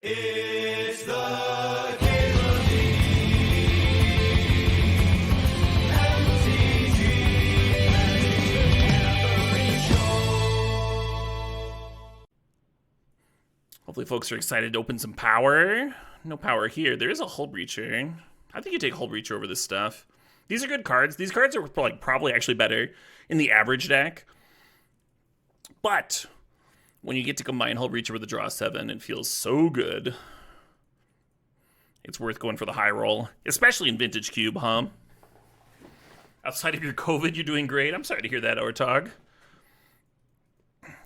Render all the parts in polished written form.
It's the Caleb MTG Show. Hopefully folks are excited to open some power. No power here. There is a Hull Breacher. I think you take Hull Breacher over this stuff. These are good cards. These cards are like probably actually better in the average deck. But when you get to combine Hull Breacher with the draw 7, it feels so good. It's worth going for the high roll, especially in Vintage Cube, huh? Outside of your COVID, you're doing great. I'm sorry to hear that, Ortog.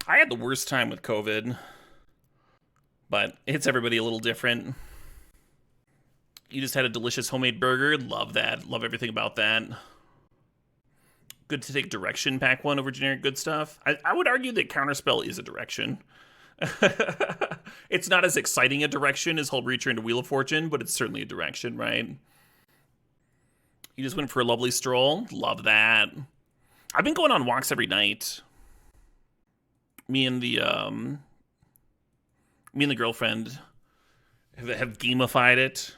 I had the worst time with COVID, but it hits everybody a little different. You just had a delicious homemade burger. Love that. Love everything about that. Good to take Direction Pack 1 over generic good stuff. I would argue that Counterspell is a Direction. It's not as exciting a direction as Hull Breacher into Wheel of Fortune, but it's certainly a direction, right? You just went for a lovely stroll. Love that. I've been going on walks every night. Me and the girlfriend have gamified it.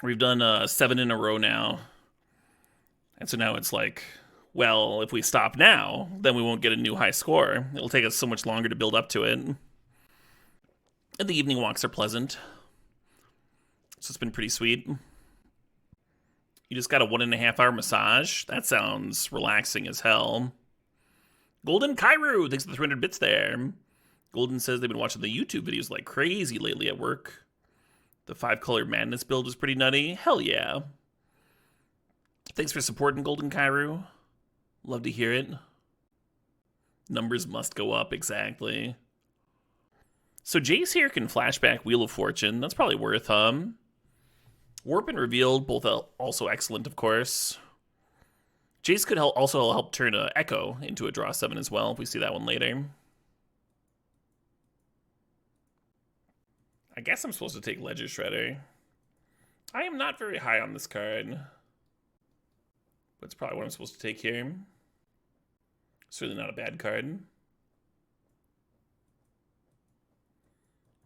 We've done 7 in a row now. And so now it's like, well, if we stop now, then we won't get a new high score. It'll take us so much longer to build up to it. And the evening walks are pleasant. So it's been pretty sweet. You just got a 1.5 hour massage? That sounds relaxing as hell. Golden Kairu, thanks for the 300 bits there. Golden says they've been watching the YouTube videos like crazy lately at work. The 5-color madness build was pretty nutty. Hell yeah. Thanks for supporting Golden Kairu. Love to hear it. Numbers must go up, exactly. So Jace here can flashback Wheel of Fortune. That's probably worth, Warp and Revealed, both also excellent, of course. Jace could also help turn Echo into a draw 7 as well, if we see that one later. I guess I'm supposed to take Ledger Shredder. I am not very high on this card. But it's probably what I'm supposed to take here. Certainly not a bad card.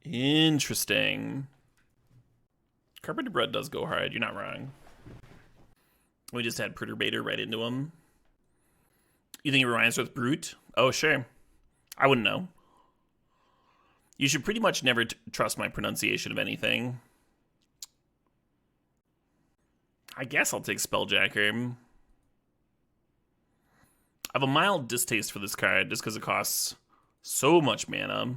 Interesting. Carpenter Bread does go hard. You're not wrong. We just had Perturbator right into him. You think it reminds us with Brute? Oh, sure. I wouldn't know. You should pretty much never trust my pronunciation of anything. I guess I'll take Spelljacker. I have a mild distaste for this card just because it costs so much mana.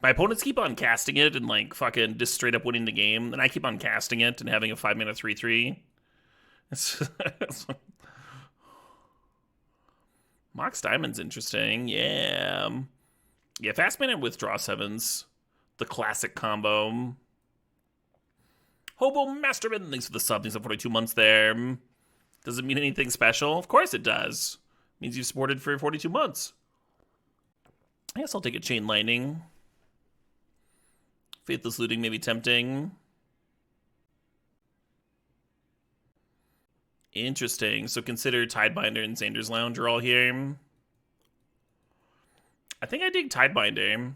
My opponents keep on casting it and like fucking just straight up winning the game, and I keep on casting it and having a 5-mana 3/3. Mox Diamond's interesting, yeah. Yeah, fast mana with draw 7s, the classic combo. Hobo Masterman, thanks for the sub, thanks for 42 months there. Does it mean anything special? Of course it does. Means you've supported for 42 months. I guess I'll take a Chain Lightning. Faithless Looting may be tempting. Interesting. So consider Tidebinder and Xander's Lounge are all here. I think I dig Tidebinder.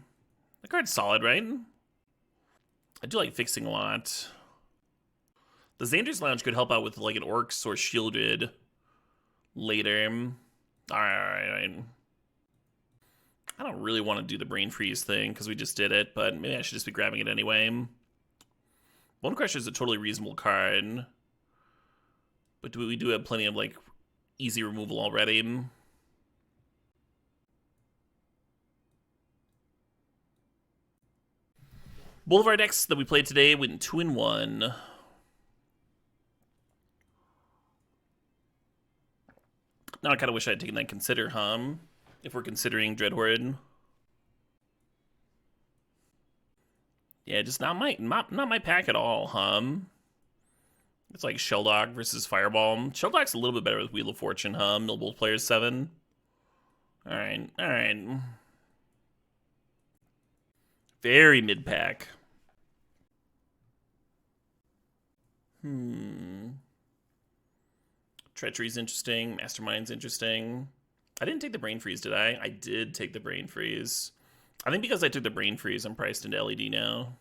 The card's solid, right? I do like fixing a lot. The Xander's Lounge could help out with like an Orcs or Shielded later. Alright. I don't really want to do the Brain Freeze thing because we just did it, but maybe I should just be grabbing it anyway. Bone Crusher is a totally reasonable card. But we do have plenty of like easy removal already. Boulevard decks that we played today went 2-1. Now I kind of wish I had taken that Consider, if we're considering Dreadhorde. Yeah, just not my pack at all, It's like Shelldog versus Fireball. Shelldog's a little bit better with Wheel of Fortune, Millbolt Players 7. Alright. Very mid-pack. Treachery's interesting. Mastermind's interesting. I didn't take the Brain Freeze, did I? I did take the Brain Freeze. I think because I took the brain freeze, I'm priced into LED now.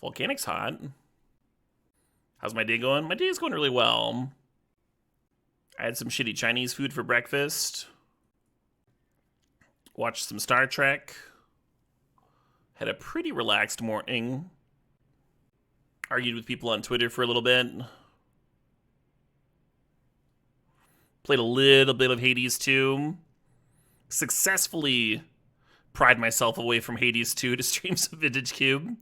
Volcanic's hot. How's my day going? My day is going really well. I had some shitty Chinese food for breakfast. Watched some Star Trek. Had a pretty relaxed morning. Argued with people on Twitter for a little bit. Played a little bit of Hades 2. Successfully pried myself away from Hades 2 to stream some Vintage Cube.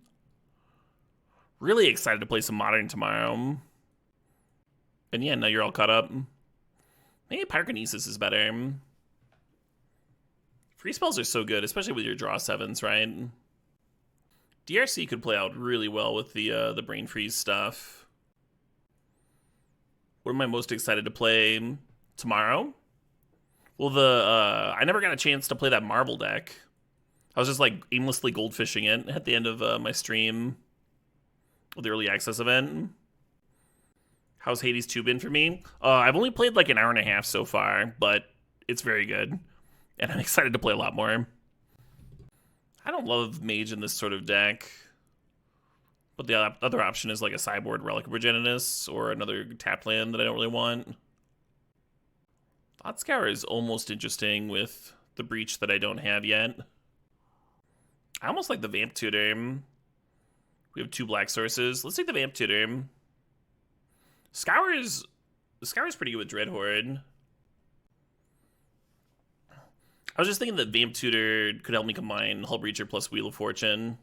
Really excited to play some Modern tomorrow. And yeah, now you're all caught up. Maybe Pyrokinesis is better. Free spells are so good, especially with your draw 7s, right? DRC could play out really well with the brain freeze stuff. What am I most excited to play tomorrow? Well, I never got a chance to play that Marvel deck. I was just like aimlessly goldfishing it at the end of my stream with the early access event. How's Hades 2 been for me? I've only played like an hour and a half so far, but it's very good. And I'm excited to play a lot more. I don't love Mage in this sort of deck. But the other option is like a sideboard Relic of Progenitus or another tapped land that I don't really want. Thought Scour is almost interesting with the Breach that I don't have yet. I almost like the Vamp Tutor. We have 2 black sources. Let's take the Vamp Tutor. Scour is pretty good with Dread Horde. I was just thinking that Vamp Tutor could help me combine Hull Breacher plus Wheel of Fortune.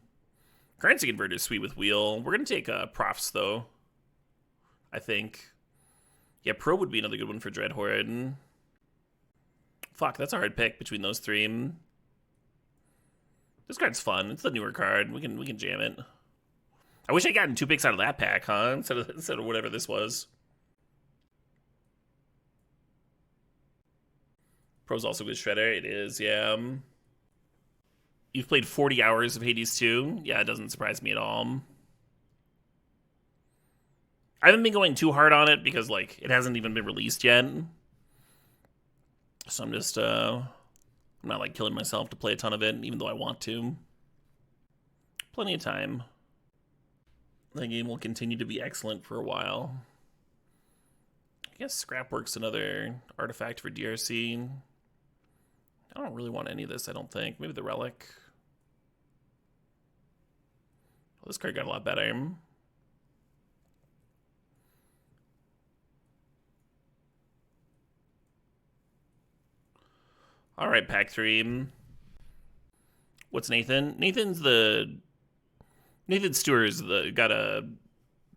Currency Converter is sweet with Wheel. We're going to take Profs, though. I think. Yeah, Probe would be another good one for Dread Horde. Fuck, that's a hard pick between those 3. This card's fun. It's the newer card. We can jam it. I wish I'd gotten 2 picks out of that pack, huh? Instead of whatever this was. Pro's also good Shredder. It is, yeah. You've played 40 hours of Hades 2. Yeah, it doesn't surprise me at all. I haven't been going too hard on it because, like, it hasn't even been released yet. So I'm just, I'm not, like, killing myself to play a ton of it, even though I want to. Plenty of time. The game will continue to be excellent for a while. I guess Scrapwork's another artifact for DRC. I don't really want any of this, I don't think. Maybe the Relic. Well, this card got a lot better. Alright, pack 3. What's Nathan? Nathan Stewart's got a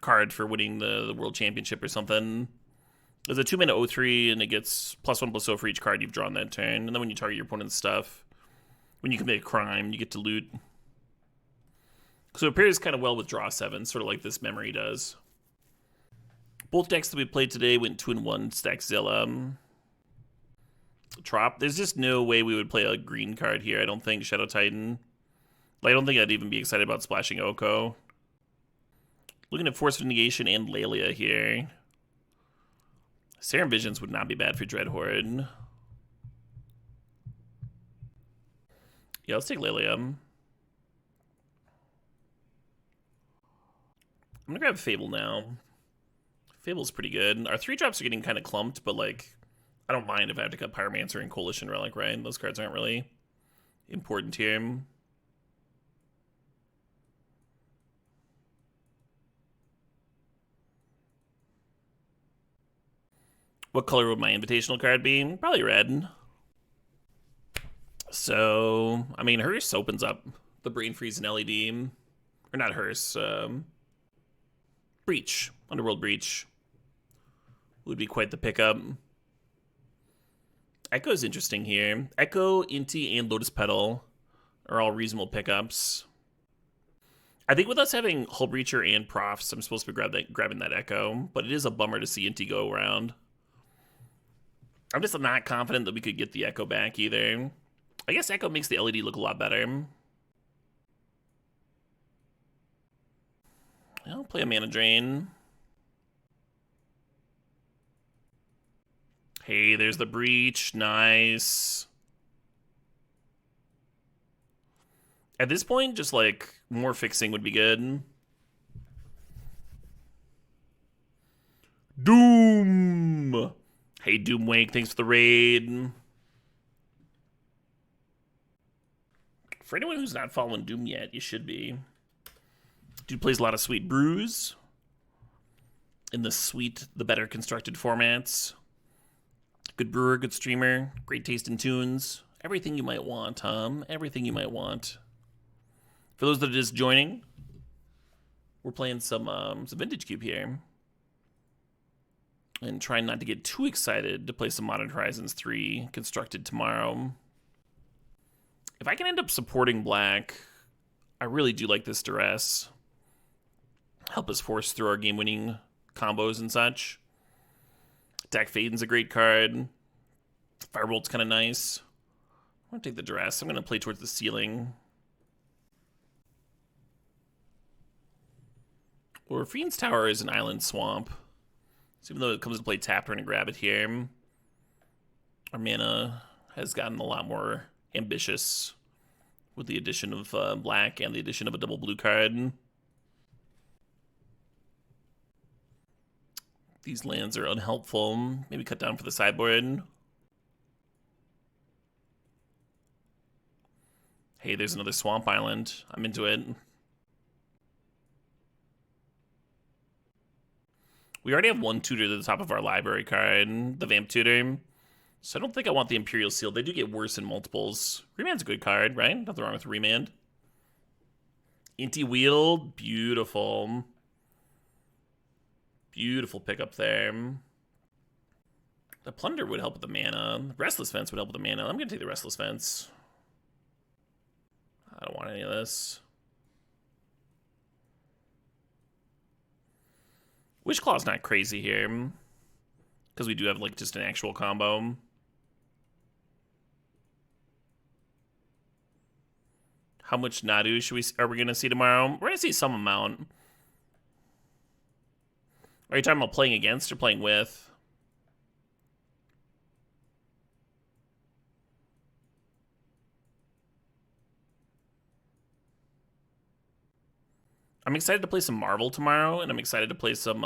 card for winning the World Championship or something. There's a 2-mana 0/3, and it gets +1/+0 for each card you've drawn that turn. And then when you target your opponent's stuff, when you commit a crime, you get to loot. So it pairs kind of well with draw 7, sort of like this memory does. Both decks that we played today went 2-1 Stackzilla. Trop. There's just no way we would play a green card here, I don't think, Shadow Titan. I don't think I'd even be excited about splashing Oko. Looking at Force of Negation and Lelia here. Serum Visions would not be bad for Dread Horde. Yeah, let's take Lelia. I'm gonna grab Fable now. Fable's pretty good. Our 3-drops are getting kind of clumped, but like, I don't mind if I have to cut Pyromancer and Coalition Relic, right? Those cards aren't really important here. What color would my invitational card be? Probably red. So, I mean, Hearse opens up the Brain Freeze and LED. Or not Hearse. Breach. Underworld Breach. Would be quite the pickup. Echo's interesting here. Echo, Inti, and Lotus Petal are all reasonable pickups. I think with us having Hull Breacher and Profs, I'm supposed to be grabbing that Echo, but it is a bummer to see Inti go around. I'm just not confident that we could get the Echo back either. I guess Echo makes the LED look a lot better. I'll play a Mana Drain. Hey, there's the Breach. Nice. At this point, just like more fixing would be good. Doom! Hey, Doomwake, thanks for the raid. For anyone who's not following Doom yet, you should be. Dude plays a lot of sweet brews in the sweet, the better constructed formats. Good brewer, good streamer, great taste in tunes. Everything you might want, Tom. Everything you might want. For those that are just joining, we're playing some Vintage Cube here. And trying not to get too excited to play some Modern Horizons 3 constructed tomorrow. If I can end up supporting black, I really do like this duress. Help us force through our game-winning combos and such. Attack Faden's a great card. Firebolt's kind of nice. I'm going to take the duress. I'm going to play towards the ceiling. Or Fiend's Tower is an island swamp. So even though it comes to play tapped, we're going to grab it here. Our mana has gotten a lot more ambitious with the addition of black and the addition of a double blue card. These lands are unhelpful. Maybe cut down for the sideboard. Hey, there's another swamp island. I'm into it. We already have one tutor to the top of our library card, the Vamp Tutor. So I don't think I want the Imperial Seal. They do get worse in multiples. Remand's a good card, right? Nothing wrong with Remand. Inti Wheel, beautiful. Beautiful pickup there. The Plunder would help with the mana. Restless Fence would help with the mana. I'm going to take the Restless Fence. I don't want any of this. Wishclaw's not crazy here. Because we do have, like, just an actual combo. How much Nadu are we going to see tomorrow? We're going to see some amount. Are you talking about playing against or playing with? I'm excited to play some Marvel tomorrow, and I'm excited to play some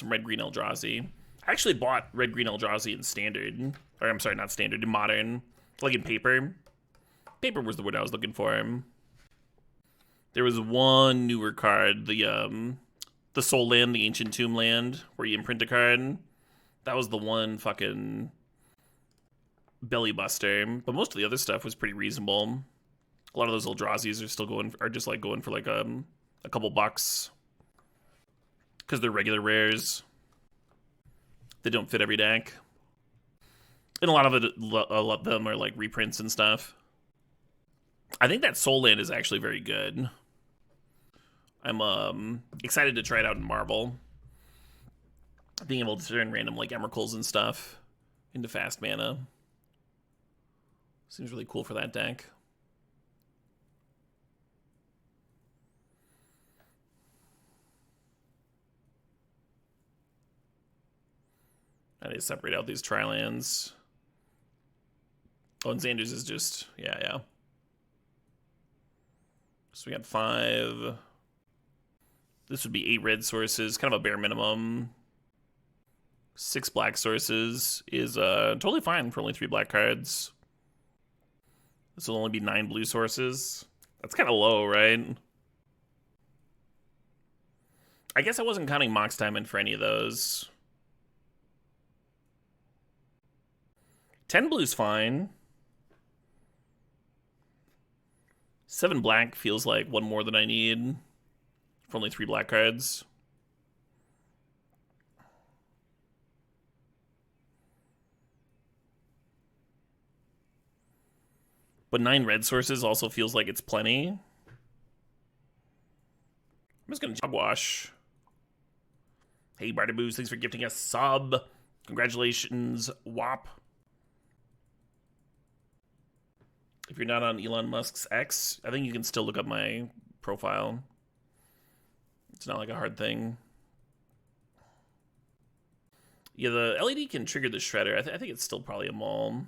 Red-Green Eldrazi. I actually bought Red-Green Eldrazi in Standard. Or, I'm sorry, not Standard, in Modern. Like in Paper. Paper was the word I was looking for. There was one newer card, the Soul Land, the Ancient Tomb Land, where you imprint a card. That was the one fucking belly buster. But most of the other stuff was pretty reasonable. A lot of those Eldrazi's are still just like going for like a couple bucks. Because they're regular rares. They don't fit every deck. And a lot of them are like reprints and stuff. I think that Soul Land is actually very good. I'm excited to try it out in Marvel. Being able to turn random like Emeralds and stuff into fast mana. Seems really cool for that deck. I need to separate out these tri-lands. Oh, and Xander's is just, yeah. So we got 5. This would be 8 red sources, kind of a bare minimum. 6 black sources is totally fine for only 3 black cards. This will only be 9 blue sources. That's kind of low, right? I guess I wasn't counting Mox Diamond for any of those. 10 blue's fine. 7 black feels like one more than I need for only 3 black cards. But 9 red sources also feels like it's plenty. I'm just going to job wash. Hey, Bardaboos, thanks for gifting us sub. Congratulations, WAP. If you're not on Elon Musk's X, I think you can still look up my profile. It's not like a hard thing. Yeah, the LED can trigger the Shredder. I think it's still probably a mall.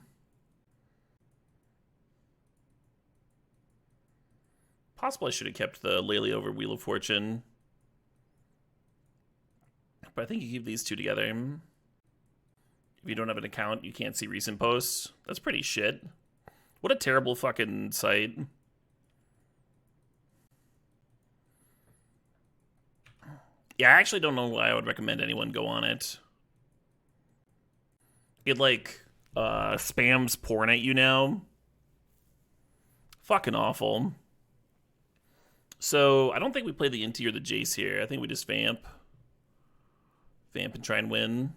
Possible I should have kept the Laylee over Wheel of Fortune. But I think you keep these two together. If you don't have an account, you can't see recent posts. That's pretty shit. What a terrible fucking site. Yeah, I actually don't know why I would recommend anyone go on it. It, like, spams porn at you now. Fucking awful. So, I don't think we play the Inti or the Jace here. I think we just vamp. Vamp and try and win.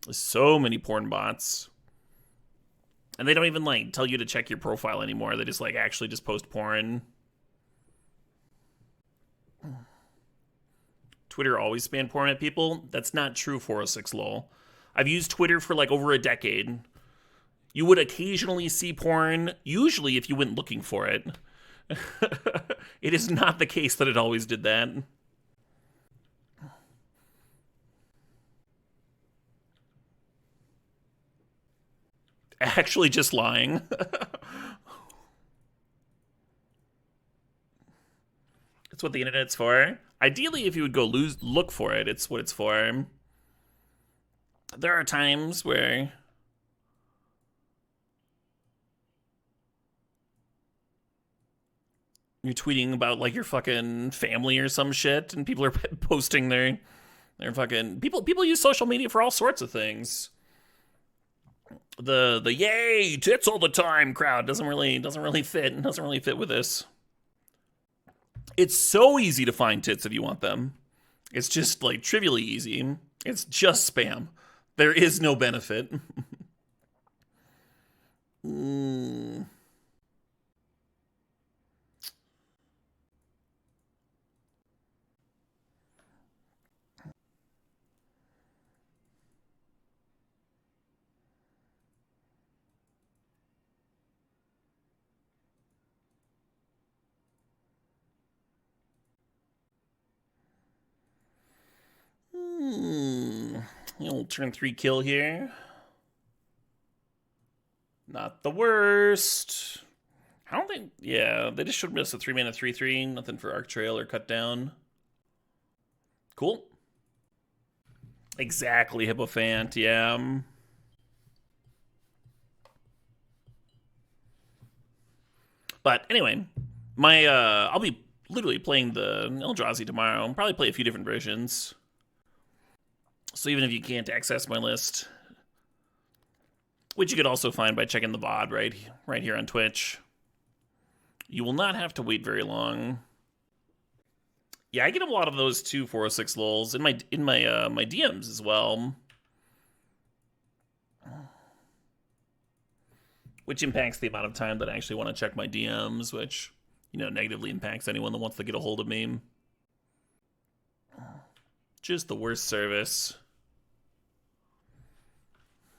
There's so many porn bots. And they don't even, like, tell you to check your profile anymore. They just, like, actually just post porn. Twitter always spam porn at people. That's not true, 406 lol. I've used Twitter for, like, over a decade. You would occasionally see porn, usually if you went looking for it. It is not the case that it always did that. Actually just lying. It's what the internet's for. Ideally, if you would go look for it, it's what it's for. There are times where you're tweeting about, like, your fucking family or some shit, and people are posting their fucking people use social media for all sorts of things. The yay tits all the time crowd doesn't really fit with this. It's so easy to find tits if you want them. It's just, like, trivially easy. It's just spam. There is no benefit. You'll turn 3 kill here. Not the worst. I don't think. Yeah, they just showed us a 3-mana 3/3. Nothing for Arc Trail or Cut Down. Cool. Exactly, Hippophant. Yeah. But anyway, I'll be literally playing the Eldrazi tomorrow. I'll probably play a few different versions. So even if you can't access my list, which you could also find by checking the VOD right here on Twitch, you will not have to wait very long. Yeah, I get a lot of those too, 406 lols, in my my DMs as well. Which impacts the amount of time that I actually want to check my DMs, which, you know, negatively impacts anyone that wants to get a hold of me. Just the worst service.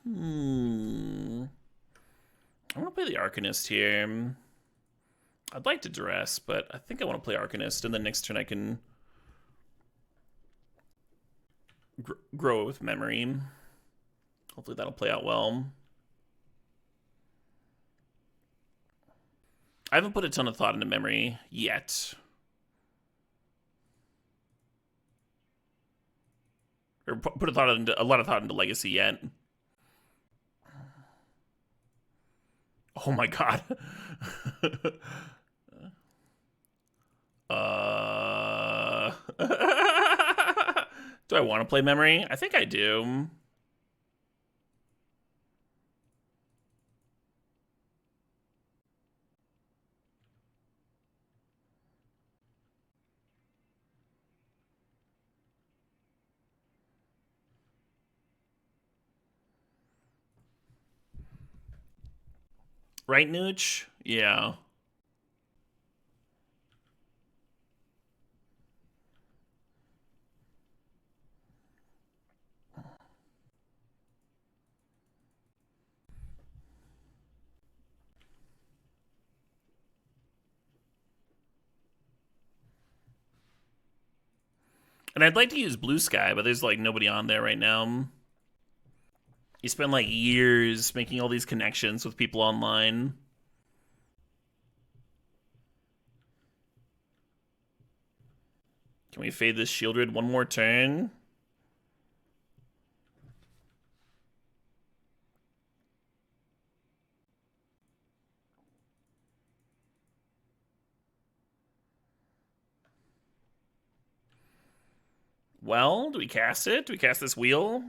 I want to play the Arcanist here. I'd like to Duress, but I think I want to play Arcanist, and then next turn I can grow with Memory. Hopefully that'll play out well. I haven't put a ton of thought into Memory yet. Or put a lot of thought into Legacy yet. Oh my god. Do I want to play Memory? I think I do. Right, Nooch? Yeah. And I'd like to use Blue Sky, but there's, like, nobody on there right now. You spend, like, years making all these connections with people online. Can we fade this Shieldred one more turn? Well, do we cast it? Do we cast this wheel?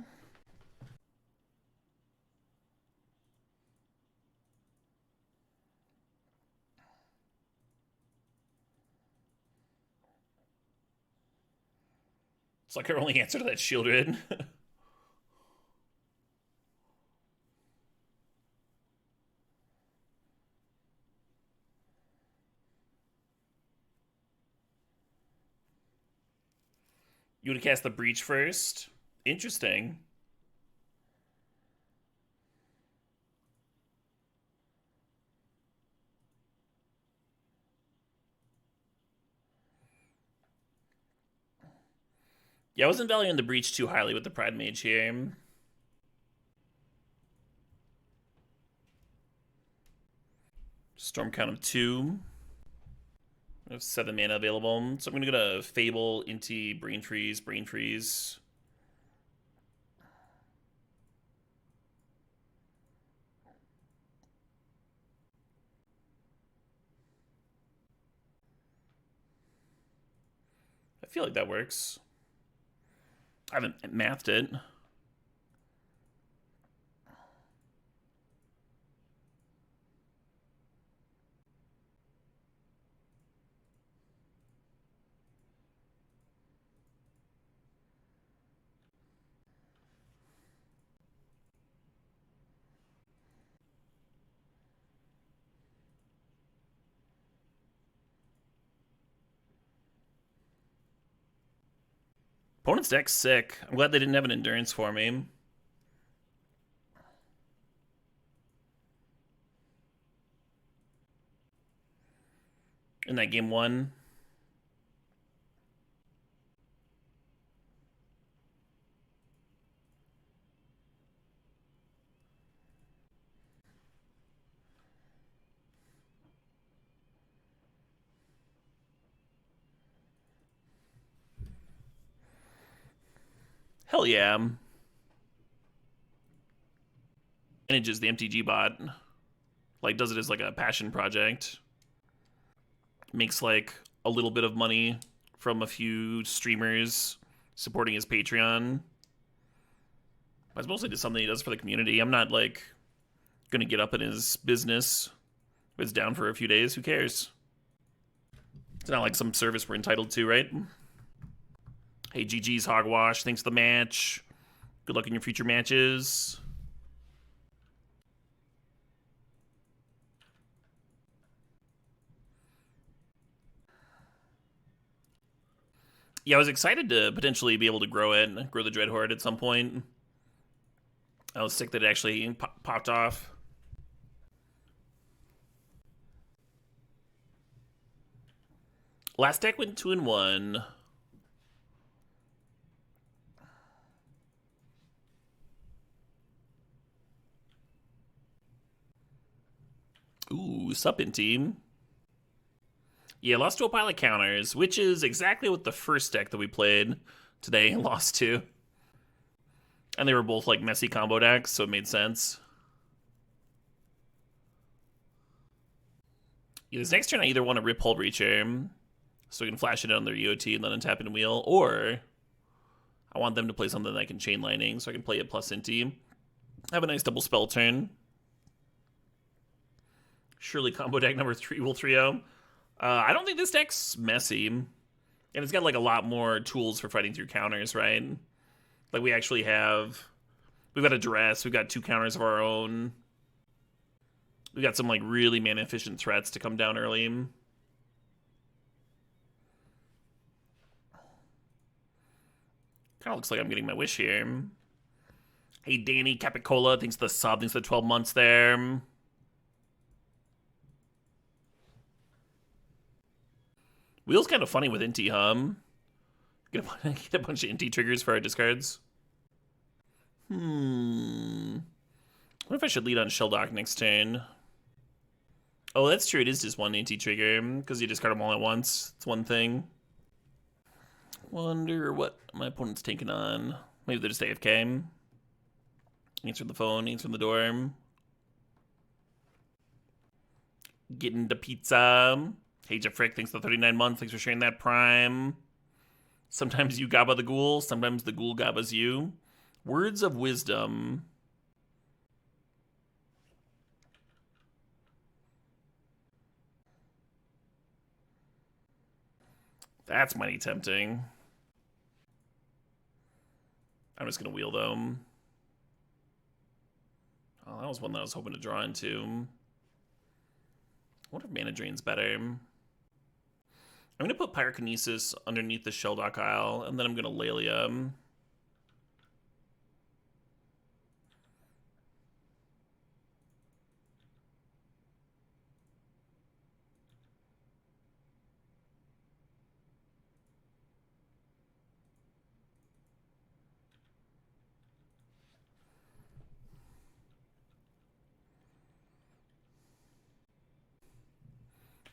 It's like our only answer to that Shieldred. You would cast the Breach first? Interesting. Yeah, I wasn't valuing the Breach too highly with the Pride Mage here. Storm count of 2. I have 7 mana available. So I'm going to go to Fable, Inti, Brain Freeze, Brain Freeze. I feel like that works. I haven't mathed it. Opponent's deck's sick. I'm glad they didn't have an endurance for me. In that game 1. Hell yeah. Manages the MTG bot. Like, does it as like a passion project. Makes like a little bit of money from a few streamers supporting his Patreon. That's mostly just something he does for the community. I'm not like gonna get up in his business. If it's down for a few days, who cares? It's not like some service we're entitled to, right? Hey, GG's Hogwash. Thanks for the match. Good luck in your future matches. Yeah, I was excited to potentially be able to grow it and grow the Dreadhorde at some point. I was sick that it actually popped off. Last deck went 2-1. Ooh, sup in team. Yeah, lost to a pile of counters, which is exactly what the first deck that we played today lost to. And they were both like messy combo decks, so it made sense. Yeah, this next turn I either want to rip Hull Breacher, so we can flash it on their EOT and then untap and wheel, or I want them to play something that I can chain lightning, so I can play it plus Inti. Have a nice double spell turn. Surely combo deck number 3 will 3-0. I don't think this deck's messy. And it's got like a lot more tools for fighting through counters, right? Like we actually have... We've got a Duress, we've got 2 counters of our own. We got some like really mana efficient threats to come down early. Kind of looks like I'm getting my wish here. Hey, Danny Capicola, thanks for the sub, thanks for the 12 months there. Wheel's kind of funny with Inti Hum. Get a bunch of Inti triggers for our discards. What if I should lead on Shelldock next turn? Oh, that's true. It is just one Inti trigger, because you discard them all at once. It's one thing. Wonder what my opponent's taking on. Maybe they're just AFK. Answer the phone, answer the door. Getting the pizza. Hey, Jeff Frick, thanks for the 39 months. Thanks for sharing that Prime. Sometimes you gaba the ghoul, sometimes the ghoul gabas you. Words of wisdom. That's mighty tempting. I'm just going to wheel them. Oh, that was one that I was hoping to draw into. What if Mana Drain's better? I'm going to put Pyrokinesis underneath the Shelldock Isle, and then I'm going to Lelia.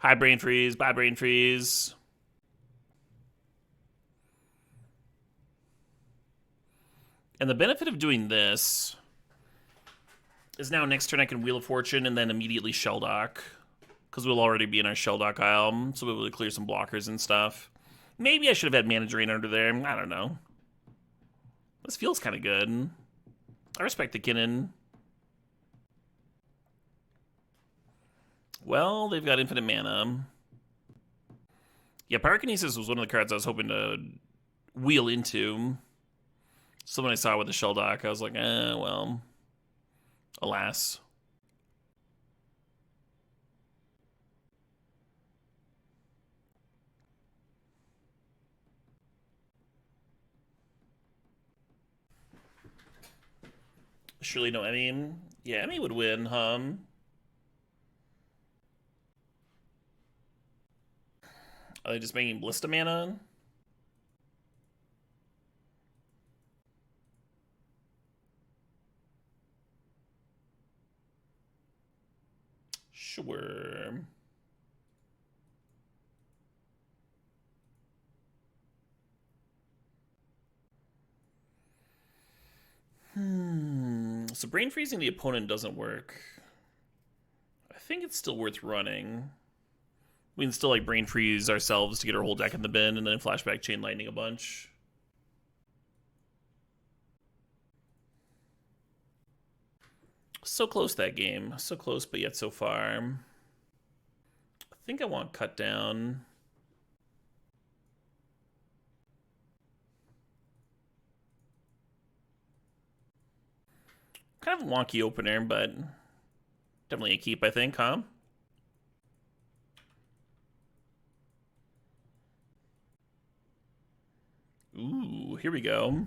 Hi, Brain Freeze. Bye, Brain Freeze. And the benefit of doing this is now next turn I can Wheel of Fortune and then immediately Shelldock. Because we'll already be in our Shelldock Isle, so we'll be able to clear some blockers and stuff. Maybe I should have had Mana Drain under there. I don't know. This feels kind of good. I respect the Kinnan. Well, they've got infinite mana. Yeah, Pyrokinesis was one of the cards I was hoping to wheel into. So when I saw it with the Shelldock, I was like, well, alas. Surely no Emmy. Yeah, Emmy would win, huh? Are they just making Ballista mana? Sure. So Brain Freezing the opponent doesn't work. I think it's still worth running. We can still like Brain Freeze ourselves to get our whole deck in the bin and then Flashback Chain Lightning a bunch. So close that game. So close, but yet so far. I think I want Cut Down. Kind of a wonky opener, but definitely a keep, I think, huh? Ooh, here we go.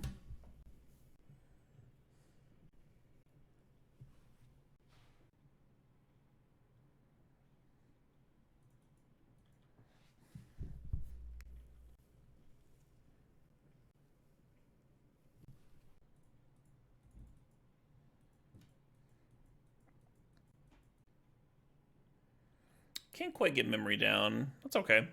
Can't quite get memory down. That's okay.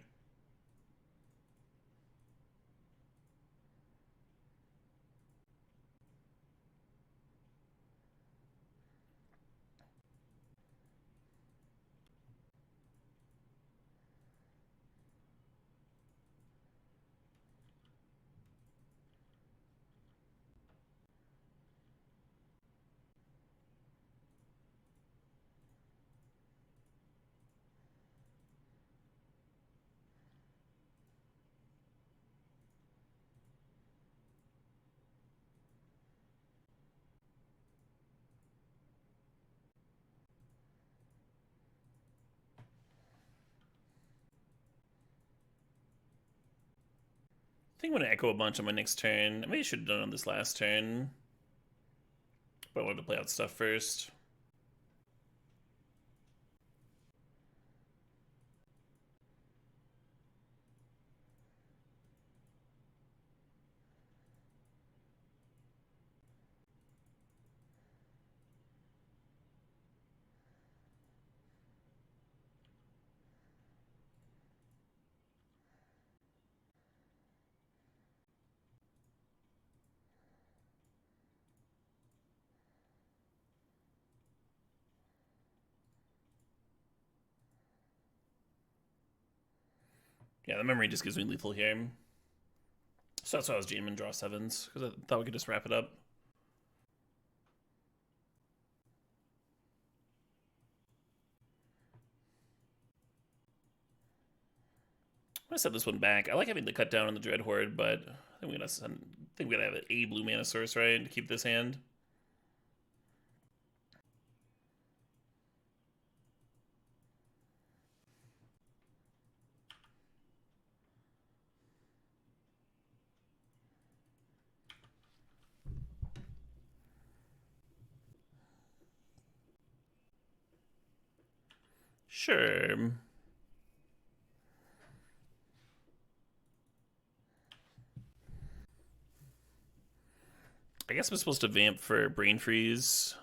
I think I'm going to Echo a bunch on my next turn. I maybe should have done it on this last turn. But I wanted to play out stuff first. Yeah, the memory just gives me lethal here. So that's why I was jamming draw 7s, because I thought we could just wrap it up. I'm gonna set this one back. I like having the cut down on the Dread Horde, but I think we gotta have a blue mana source, right, to keep this hand. Sure. I guess I'm supposed to vamp for Brain Freeze.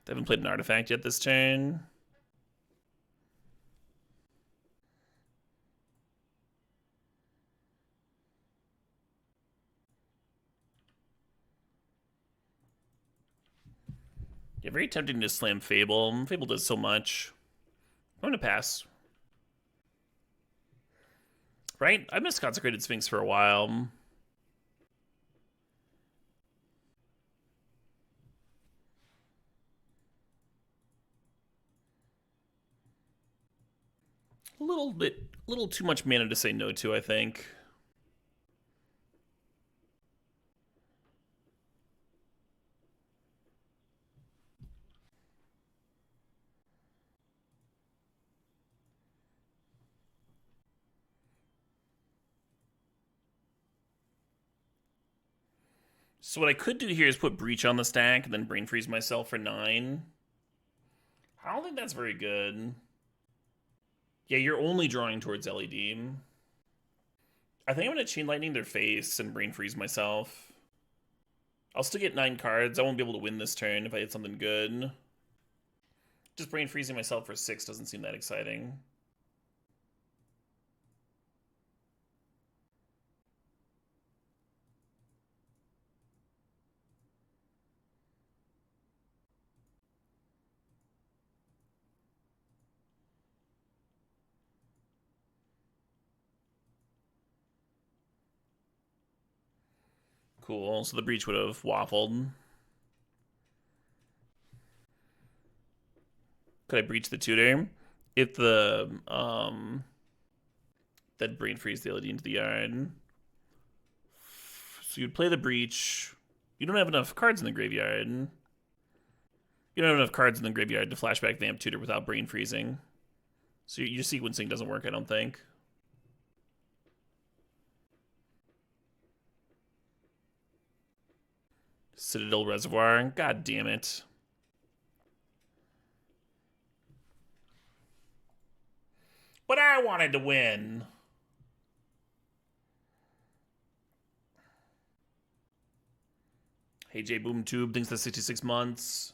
They haven't played an artifact yet this turn. Yeah, very tempting to slam Fable. Fable does so much. I'm gonna pass. Right? I missed Consecrated Sphinx for a while. A little too much mana to say no to, I think. So what I could do here is put Breach on the stack and then Brain Freeze myself for 9. I don't think that's very good. Yeah, you're only drawing towards LED. I think I'm going to Chain Lightning their face and Brain Freeze myself. I'll still get 9 cards. I won't be able to win this turn if I hit something good. Just Brain Freezing myself for 6 doesn't seem that exciting. Cool, so the Breach would have waffled. Could I Breach the tutor? If the, that Brain Freeze the LED into the yard. So you'd play the Breach. You don't have enough cards in the graveyard. You don't have enough cards in the graveyard to flashback Vamp Tutor without Brain Freezing. So your sequencing doesn't work, I don't think. Citadel Reservoir. God damn it. But I wanted to win. Hey J Boom Tube thinks that's 66 months.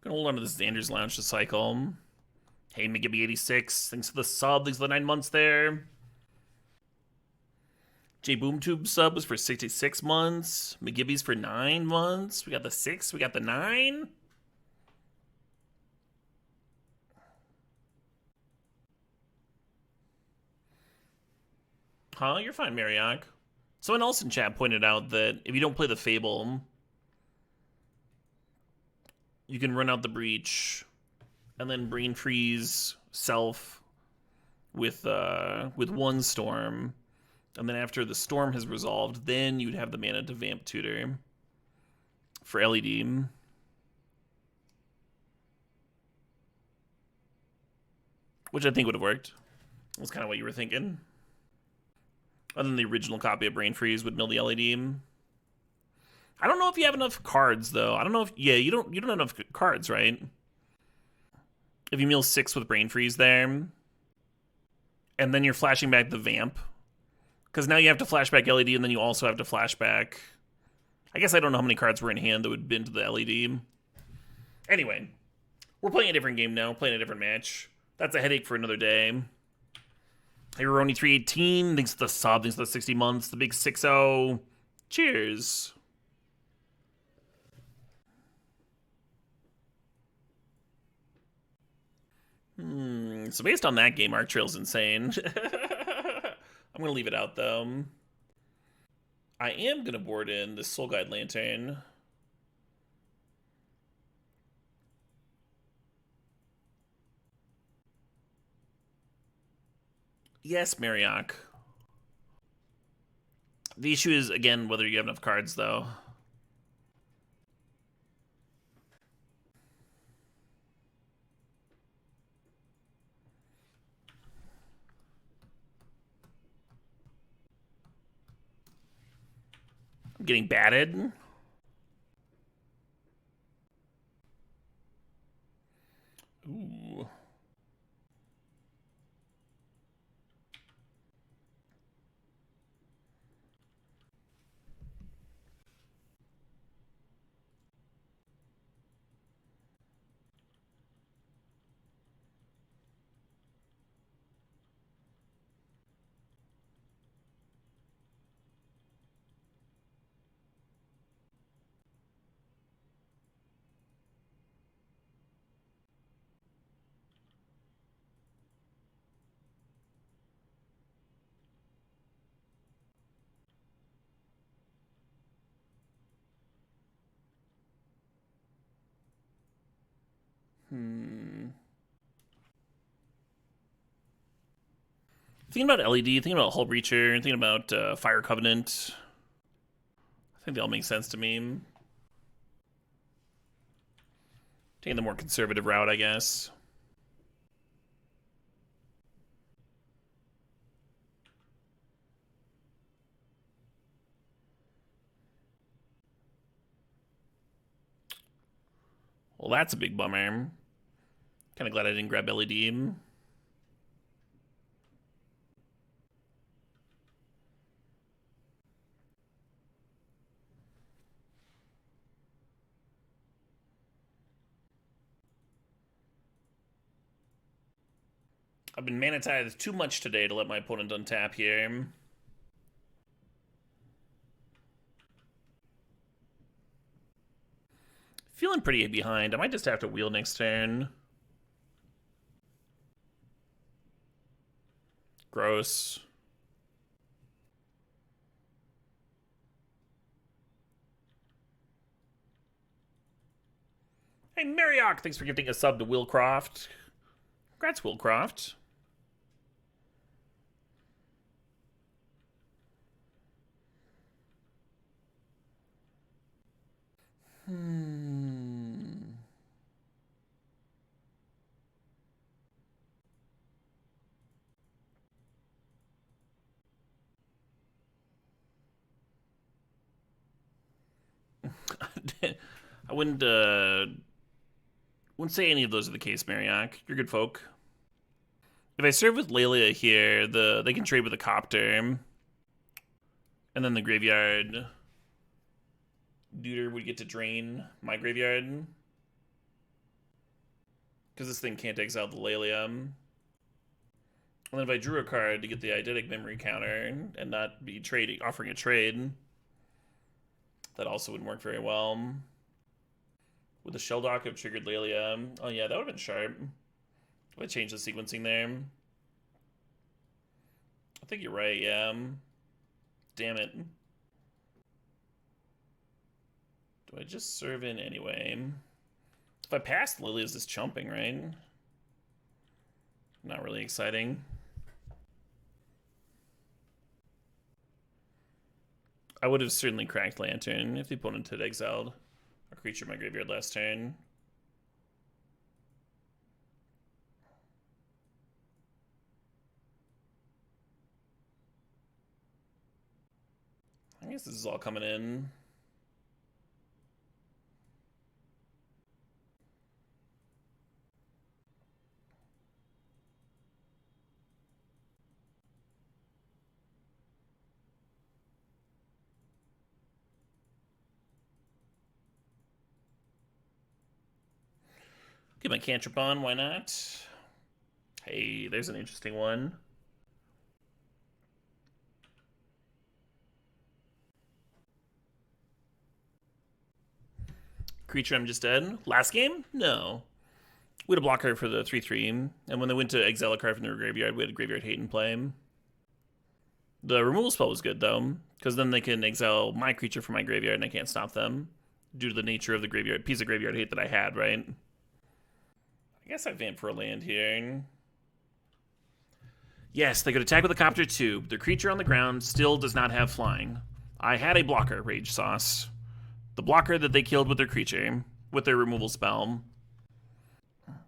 Gonna hold on to this Xander's Lounge to cycle. Hey, McGibby86, thanks for the sub. Thanks for the 9 months there. J BoomTube sub was for 66 months. McGibby's for 9 months. We got the 6, we got the 9. Huh? You're fine, Mariak. Someone else in chat pointed out that if you don't play the Fable, you can run out the Breach and then Brain Freeze self with 1 Storm. And then after the Storm has resolved, then you'd have the mana to Vamp Tutor for LED. Which I think would have worked. That's kind of what you were thinking. Other than the original copy of Brain Freeze would mill the LED. I don't know if you have enough cards, though. I don't know if... Yeah, you don't have enough cards, right? If you mill 6 with Brain Freeze there, and then you're flashing back the Vamp, because now you have to flashback LED, and then you also have to flashback... I guess I don't know how many cards were in hand that would have been to the LED. Anyway, we're playing a different game now, playing a different match. That's a headache for another day. Hey, Roni 318, thanks for the sub, thanks for the 60 months, the big 6-0. Cheers. So based on that game, Arc Trail's insane. I'm gonna leave it out though. I am gonna board in the Soul Guide Lantern. Yes, Mariak. The issue is, again, whether you have enough cards, though. I'm getting batted. Ooh. Thinking about LED, thinking about Hull Breacher, thinking about Fire Covenant. I think they all make sense to me. Taking the more conservative route, I guess. Well, that's a big bummer. Kind of glad I didn't grab LED. I've been manatized too much today to let my opponent untap here. Feeling pretty behind. I might just have to wheel next turn. Gross. Hey, Mariok, thanks for gifting a sub to Willcroft. Congrats, Willcroft. I wouldn't say any of those are the case, Mariak. You're good folk. If I serve with Lelia here, they can trade with a copter. And then the graveyard Duder would get to drain my graveyard. Because this thing can't exile the Lelia. And then if I drew a card to get the eidetic memory counter and not be offering a trade, that also wouldn't work very well. Would the Shell Dock have triggered Lelia? Oh yeah, that would have been sharp. If I changed the sequencing there. I think you're right, yeah. Damn it. Do I just serve in anyway? If I pass, Lily is just chumping, right? Not really exciting. I would have certainly cracked Lantern if the opponent had exiled a creature in my graveyard last turn. I guess this is all coming in. Get my cantrip on, why not? Hey, there's an interesting one. Creature I'm just dead. Last game? No. We had a blocker for the 3/3, and when they went to exile a card from their graveyard, we had a graveyard hate in play. The removal spell was good, though, because then they can exile my creature from my graveyard, and I can't stop them due to the nature of the graveyard piece of graveyard hate that I had, right? I guess I vamp for a land here. Yes, they could attack with a Copter Tube. Their creature on the ground still does not have flying. I had a blocker, Rage Sauce. The blocker that they killed with their creature, with their removal spell.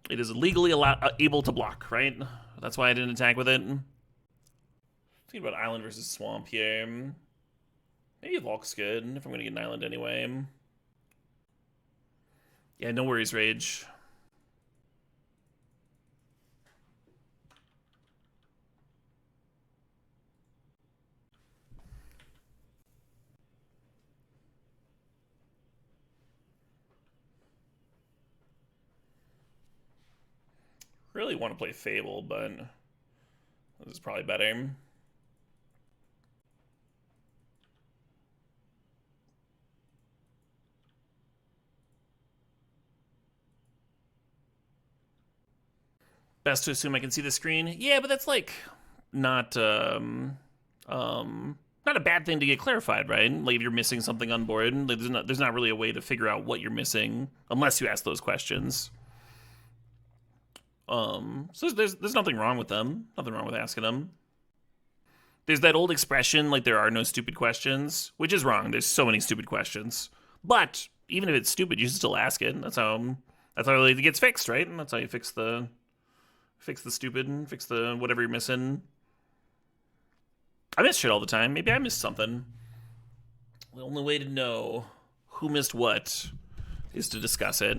It is legally able to block, right? That's why I didn't attack with it. Thinking about Island versus Swamp here. Maybe Volk's good if I'm going to get an Island anyway. Yeah, no worries, Rage. Really want to play Fable, but this is probably better. Best to assume I can see the screen. Yeah, but that's like not not a bad thing to get clarified, right? Like if you're missing something on board, like there's not really a way to figure out what you're missing unless you ask those questions. So there's nothing wrong with them. Nothing wrong with asking them. There's that old expression, like there are no stupid questions, which is wrong. There's so many stupid questions. But even if it's stupid, you should still ask it. That's how it gets fixed, right? And that's how you fix the stupid and fix the whatever you're missing. I miss shit all the time. Maybe I missed something. The only way to know who missed what is to discuss it.